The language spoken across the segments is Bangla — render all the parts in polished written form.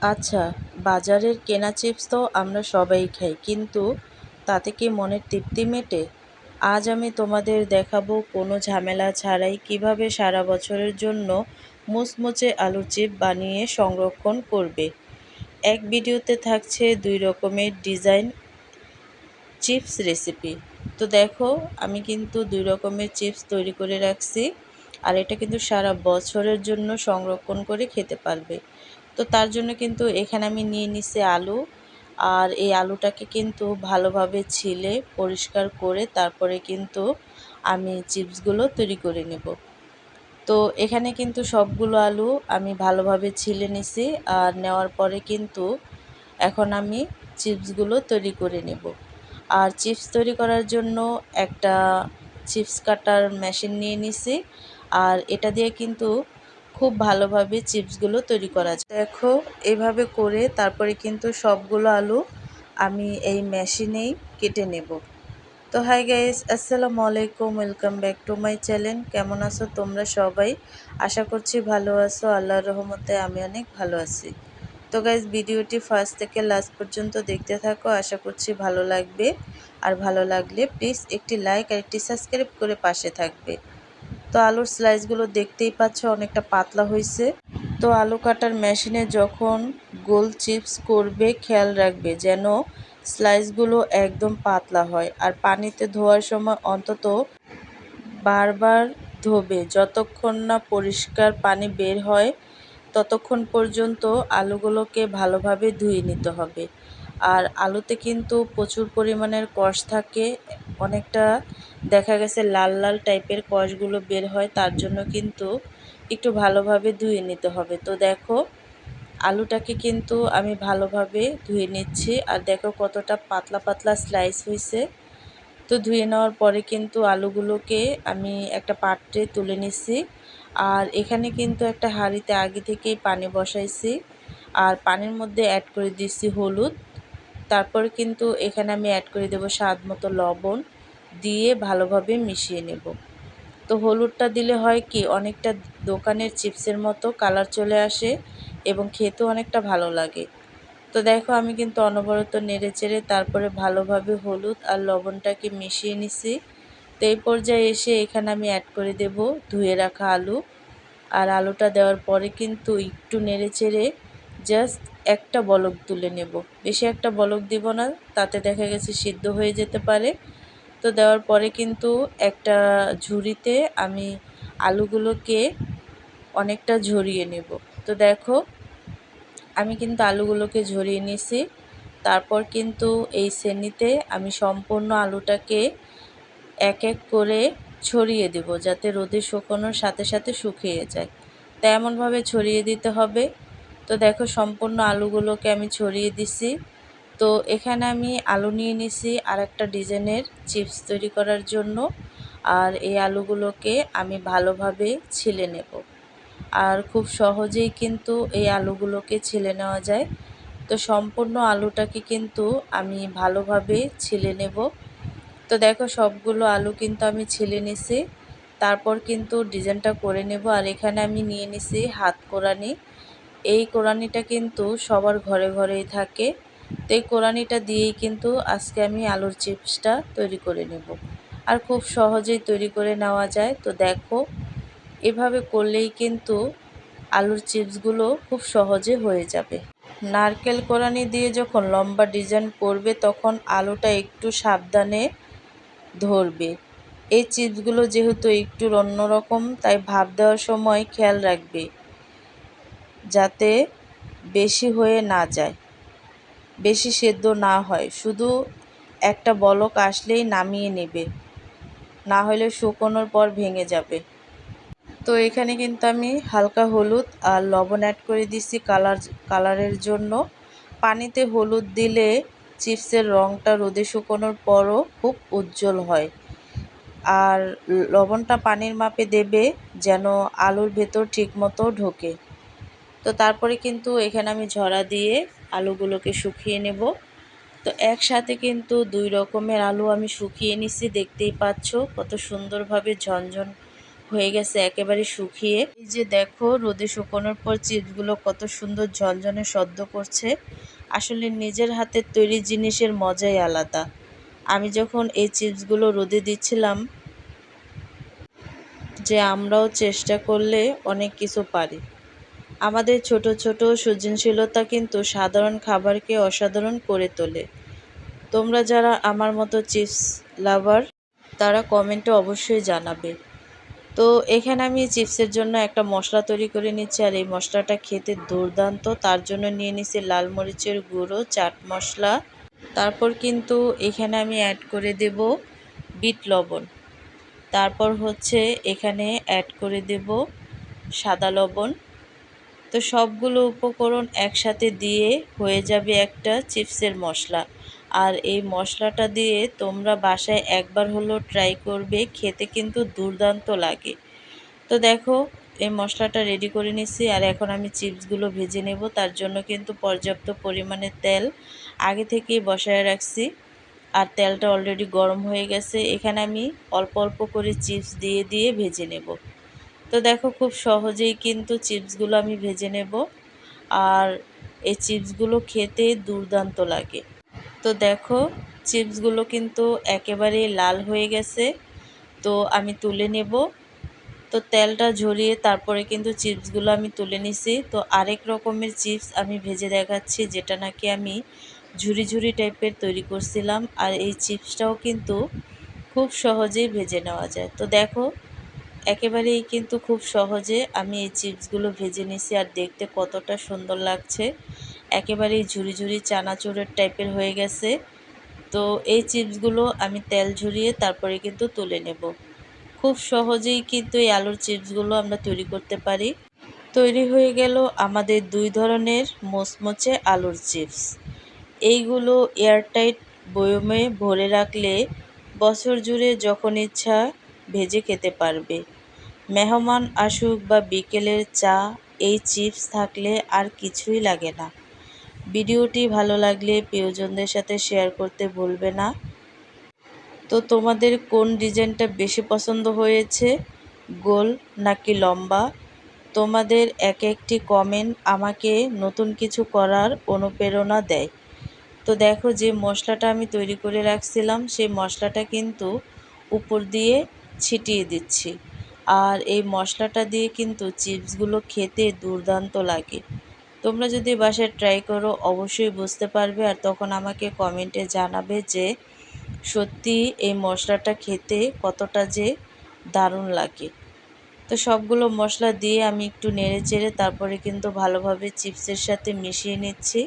আচ্ছা, বাজারের কেনা চিপস তো আমরা সবাই খাই, কিন্তু তাতে কি মনের তৃপ্তি মেটে? আজ আমি তোমাদের দেখাবো কোনো ঝামেলা ছাড়াই কিভাবে সারা বছরের জন্য মুচমুচে আলুর চিপ বানিয়ে সংরক্ষণ করবে। এক ভিডিওতে থাকছে ২ রকমের ডিজাইন চিপস রেসিপি। তো দেখো, আমি কিন্তু ২ রকমের চিপস তৈরি করে রাখছি। আর এটা কিন্তু সারা বছরের জন্য সংরক্ষণ করে খেতে পারবে। তো তার জন্য কিন্তু এখানে আমি নিয়ে নিছি আলু। আর এই আলুটাকে কিন্তু ভালোভাবে ছিলে পরিষ্কার করে তারপরে কিন্তু আমি চিপসগুলো তৈরি করে নেব। তো এখানে কিন্তু সবগুলো আলু আমি ভালোভাবে ছিলে নিছি। আর নেওয়ার পরে কিন্তু এখন আমি চিপসগুলো তৈরি করে নেব। আর চিপস তৈরি করার জন্য একটা চিপস কাটার মেশিন নিয়ে নিছি। আর এটা দিয়ে কিন্তু খুব ভালোভাবে চিপসগুলো তৈরি করা যায়। দেখো, এভাবে করে তারপরে কিন্তু সবগুলো আলু আমি এই মেশিনেই কেটে নেব। তো হাই গাইস, আসসালামু আলাইকুম, welcome back to my channel. কেমন আছো তোমরা সবাই? আশা করছি ভালো আছো। আল্লাহর রহমতে আমি অনেক ভালো আছি। তো গাইস, ভিডিওটি ফার্স্ট থেকে লাস্ট পর্যন্ত দেখতে থাকো, আশা করছি ভালো লাগবে। আর ভালো লাগলে প্লিজ একটি লাইক আর একটি সাবস্ক্রাইব করে পাশে থাকবে। তো আলুর স্লাইসগুলো দেখতেই পাচ্ছ অনেকটা পাতলা হয়েছে। তো আলু কাটার মেশিনে যখন গোল চিপস করবে খেয়াল রাখবে যেন স্লাইসগুলো একদম পাতলা হয়। আর পানিতে ধোয়ার সময় অন্তত বারবার ধোবে, যতক্ষণ না পরিষ্কার পানি বের হয় ততক্ষণ পর্যন্ত আলুগুলোকে ভালোভাবে ধুয়ে নিতে হবে। আর আলুতে কিন্তু প্রচুর পরিমাণের কষ থাকে, অনেকটা দেখা গেছে লাল লাল টাইপের কষগুলো বের হয়, তার জন্য কিন্তু একটু ভালোভাবে ধুয়ে নিতে হবে। তো দেখো, আলুটাকে কিন্তু আমি ভালোভাবে ধুয়ে নিচ্ছি। আর দেখো কতটা পাতলা পাতলা স্লাইস হয়েছে। তো ধুয়ে নেওয়ার পরে কিন্তু আলুগুলোকে আমি একটা পাত্রে তুলে নিছি। আর এখানে কিন্তু একটা হাঁড়িতে আগে থেকেই পানি বসাইছি। আর পানির মধ্যে অ্যাড করে দিচ্ছি হলুদ। তারপর কিন্তু এখানে আমি অ্যাড করে দেবো স্বাদ মতো লবণ, দিয়ে ভালোভাবে মিশিয়ে নেব। তো হলুদটা দিলে হয় কি, অনেকটা দোকানের চিপসের মতো কালার চলে আসে এবং খেতেও অনেকটা ভালো লাগে। তো দেখো, আমি কিন্তু অনবরত নেড়েচেড়ে তারপরে ভালোভাবে হলুদ আর লবণটাকে মিশিয়ে নিছি। তো এই পর্যায়ে এসে এখানে আমি অ্যাড করে দেব ধুয়ে রাখা আলু। আর আলুটা দেওয়ার পরে কিন্তু একটু নেড়েচেড়ে জাস্ট একটা বলক তুলে নেব। বেশি একটা বলক দিব না, তাতে দেখা গেছে সিদ্ধ হয়ে যেতে পারে। তো দেওয়ার পরে কিন্তু একটা ঝুড়িতে আমি আলুগুলোকে অনেকটা ঝরিয়ে নেব। তো দেখো, আমি কিন্তু আলুগুলোকে ঝরিয়ে নিছি। তারপর কিন্তু এই শ্রেণীতে আমি সম্পূর্ণ আলুটাকে এক এক করে ছড়িয়ে দেব, যাতে রোদে শুকানোর সাথে সাথে শুকিয়ে যায়। তো এমনভাবে ছড়িয়ে দিতে হবে। তো দেখো, সম্পূর্ণ আলুগুলোকে আমি ছড়িয়ে দিছি। তো এখানে আমি আলু নিয়ে নিছি আর একটা ডিজাইনের চিপস তৈরি করার জন্য। আর এই আলুগুলোকে আমি ভালোভাবে ছিলে নেব। আর খুব সহজেই কিন্তু এই আলুগুলোকে ছিলে নেওয়া যায়। তো সম্পূর্ণ আলুটাকে কিন্তু আমি ভালোভাবে ছিলে নেব। তো দেখো, সবগুলো আলু কিন্তু আমি ছিলে নিছি। তারপর কিন্তু ডিজাইনটা করে নেব। আর এখানে আমি নিয়ে নিছি হাত কোরানি। এই কোরানিটা কিন্তু সবার ঘরে ঘরেই থাকে। তো এই কোরানিটা দিয়েই কিন্তু আজকে আমি আলুর চিপসটা তৈরি করে নেব। আর খুব সহজেই তৈরি করে নেওয়া যায়। তো দেখো, এভাবে করলেই কিন্তু আলুর চিপসগুলো খুব সহজে হয়ে যাবে। নারকেল কোরানি দিয়ে যখন লম্বা ডিজাইন করবে তখন আলুটা একটু সাবধানে ধরবে। এই চিপসগুলো যেহেতু একটু অন্যরকম, তাই ভাপ দেওয়ার সময় খেয়াল রাখবে যাতে বেশি হয়ে না যায়, বেশি সেদ্ধ না হয়। শুধু একটা বলক আসলেই নামিয়ে নেবে, না হলে শুকোনোর পর ভেঙে যাবে। তো এখানে কিন্তু আমি হালকা হলুদ আর লবণ অ্যাড করে দিচ্ছি কালারের জন্য। পানিতে হলুদ দিলে চিপসের রঙটা রোদে শুকোনোর পরও খুব উজ্জ্বল হয়। আর লবণটা পানির মাপে দেবে যেন আলুর ভেতর ঠিকমতো ঢোকে। তো তারপরে কিন্তু এখানে আমি ঝরা দিয়ে আলুগুলোকে শুকিয়ে নেব। তো একসাথে কিন্তু ২ রকমের আলু আমি শুকিয়ে নিছি, দেখতেই পাচ্ছ কত সুন্দরভাবে ঝনঝন হয়ে গেছে একেবারে শুকিয়ে। এই যে দেখো রোদে শুকানোর পর চিপসগুলো কত সুন্দর ঝনঝনে শব্দ করছে। আসলে নিজের হাতের তৈরি জিনিসের মজাই আলাদা। আমি যখন এই চিপসগুলো রোদে দিচ্ছিলাম যে আমরাও চেষ্টা করলে অনেক কিছু পারি। আমাদের ছোট ছোট সৃজনশীলতা কিন্তু সাধারণ খাবারকে অসাধারণ করে তোলে। তোমরা যারা আমার মতো চিপস লাভার তারা কমেন্টে অবশ্যই জানাবে। তো এখানে আমি চিপসের জন্য একটা মশলা তৈরি করে নিচ্ছি, আর এই মশলাটা খেতে দুর্দান্ত। তার জন্য নিয়ে নিচ্ছি লাল মরিচের গুঁড়ো, চাট মশলা, তারপর কিন্তু এখানে আমি অ্যাড করে দেব বিট লবণ, তারপর হচ্ছে এখানে অ্যাড করে দেব সাদা লবণ। তো সবগুলো উপকরণ একসাথে দিয়ে হয়ে যাবে একটা চিপসের মশলা। আর এই মশলাটা দিয়ে তোমরা বাসায় একবার হলেও ট্রাই করবে, খেতে কিন্তু দুর্দান্ত লাগে। তো দেখো এই মশলাটা রেডি করে নিচ্ছি, আর এখন আমি চিপসগুলো ভেজে নেব। তার জন্য কিন্তু পর্যাপ্ত পরিমাণে তেল আগে থেকেই বসায় রাখছি, আর তেলটা অলরেডি গরম হয়ে গেছে। এখানে আমি অল্প অল্প করে চিপস দিয়ে দিয়ে ভেজে নেব। তো দেখো খুব সহজেই কিন্তু চিপসগুলো আমি ভেজে নেব, আর এই চিপসগুলো খেতে দুর্দান্ত লাগে। তো দেখো চিপসগুলো কিন্তু একেবারে লাল হয়ে গেছে, তো আমি তুলে নেব। তো তেলটা ঝরিয়ে তারপরে কিন্তু চিপসগুলো আমি তুলে নিছি। তো আরেক রকমের চিপস আমি ভেজে দেখাচ্ছি, যেটা নাকি আমি ঝুরি ঝুরি টাইপের তৈরি করছিলাম, আর এই চিপসটাও কিন্তু খুব সহজেই ভেজে নেওয়া যায়। তো দেখো একেবারেই কিন্তু খুব সহজে আমি এই চিপসগুলো ভেজে নিছি, আর দেখতে কতটা সুন্দর লাগছে। একেবারেই ঝুরি ঝুরি চানাচুরের টাইপের হয়ে গেছে। তো এই চিপসগুলো আমি তেল ঝরিয়ে তারপরে কিন্তু তুলে নেব। খুব সহজেই কিন্তু এই আলুর চিপসগুলো আমরা তৈরি করতে পারি। তৈরি হয়ে গেল আমাদের 2 ধরনের মোচমোচে আলুর চিপস। এইগুলো এয়ারটাইট বয়মে ভরে রাখলে বছর জুড়ে যখন ইচ্ছা ভেজে খেতে পারবে। মেহমান আসুক বা বিকেলের চা, এই চিপস থাকলে আর কিছুই লাগে না। ভিডিওটি ভালো লাগলে প্রিয়জনদের সাথে শেয়ার করতে ভুলবে না। তো তোমাদের কোন ডিজাইনটা বেশি পছন্দ হয়েছে, গোল নাকি লম্বা? তোমাদের এক একটি কমেন্ট আমাকে নতুন কিছু করার অনুপ্রেরণা দেয়। তো দেখো যে মশলাটা আমি তৈরি করে রাখছিলাম সেই মশলাটা কিন্তু উপর দিয়ে ছিটিয়ে দিচ্ছি, আর এই মশলাটা দিয়ে কিন্তু চিপসগুলো খেতে দুর্দান্ত লাগে। তোমরা যদি বাসায় ট্রাই করো অবশ্যই বুঝতে পারবে, আর তখন আমাকে কমেন্টে জানাবে যে সত্যি এই মশলাটা খেতে কতটা যে দারুণ লাগে। তো সবগুলো মশলা দিয়ে আমি একটু নেড়ে চেড়ে তারপরে কিন্তু ভালোভাবে চিপসের সাথে মিশিয়ে নিচ্ছি,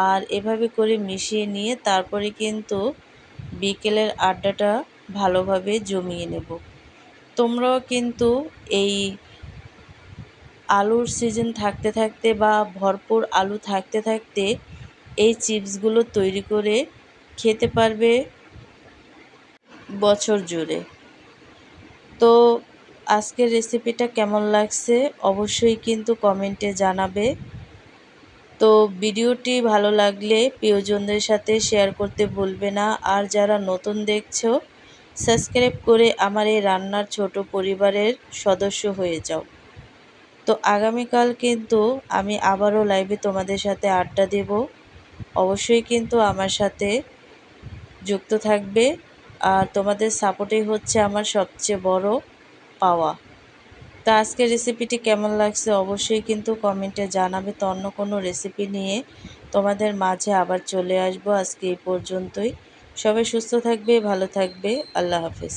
আর এভাবে করে মিশিয়ে নিয়ে তারপরে কিন্তু বিকেলের আড্ডাটা ভালোভাবে জমিয়ে নেব। তোমরাও কিন্তু এই আলুর সিজন থাকতে থাকতে বা ভরপুর আলু থাকতে থাকতে এই চিপসগুলো তৈরি করে খেতে পারবে বছর জুড়ে। তো আজকের রেসিপিটা কেমন লাগছে অবশ্যই কিন্তু কমেন্টে জানাবে। তো ভিডিওটি ভালো লাগলে প্রিয়জনদের সাথে শেয়ার করতে ভুলবে না, আর যারা নতুন দেখছো সাবস্ক্রাইব করে আমার এই রান্নার ছোট পরিবারের সদস্য হয়ে যাও। তো আগামীকাল কিন্তু আমি আবারও লাইভে তোমাদের সাথে আড্ডা দেব। অবশ্যই কিন্তু আমার সাথে যুক্ত থাকবে, আর তোমাদের সাপোর্টই হচ্ছে আমার সবচেয়ে বড় পাওয়া। তো আজকের রেসিপিটি কেমন লাগছে অবশ্যই কিন্তু কমেন্টে জানাবে। তো অন্য কোনো রেসিপি নিয়ে তোমাদের মাঝে আবার চলে আসবো। আজকে এই পর্যন্তই। সবাই সুস্থ থাকবে, ভালো থাকবে। আল্লাহ হাফেজ।